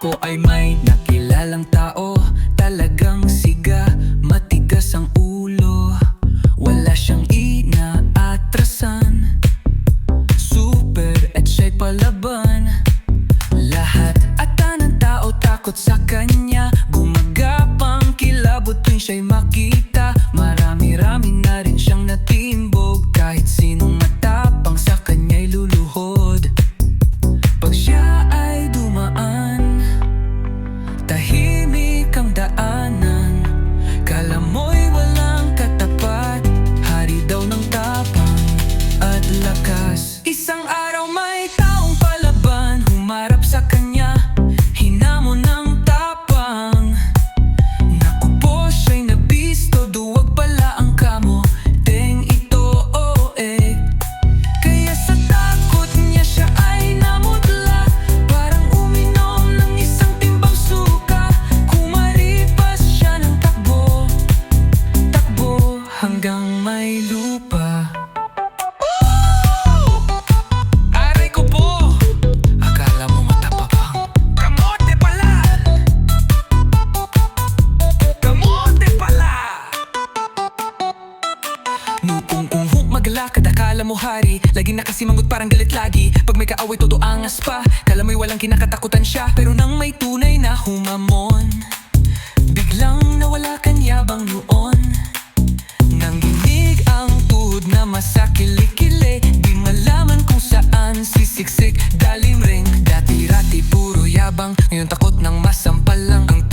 Ako ay may nakilalang tao, talagang siga, matigas ang ulo. Wala siyang inaatrasan, super at siya'y palaban. Lahat ata ng tao takot sa kanya, gumagapang kilabot tuwing siya'y makita. Marami-rami na rin siyang natimbog, kahit sinong matapang sa kanya'y luluhod. Pag siya ay dumaan, tahimik ang daanan. Kala mo'y walang katapat, hari daw ng tapang at lakas. Isang araw may taong palaban, humarap sa kanya, hinamon ng tapang. Naku po, siya'y nabisto, duwag pala ang kamo deng ito, kaya sa takot niya siya ay namutla, parang uminom ng isang timbang suka. Kumaripas siya ng takbo, takbo hanggang may lupa. Aray ko po! Akala mo matapang, kamote pala! Kamote pala! Nupung maglakad, akala mo hari, laging nakasimangot parang galit lagi. Pag may kaaway todo angas pa, kala mo'y walang kinakatakutan siya. Pero nang may tunay na humamon, biglang nawala kanyabang noon. Nanginig ang tuhod na masakili-kili, di malaman kung saan sisiksik. Dalim ring, dati-rati puro yabang, ngayon takot ng masampal lang ang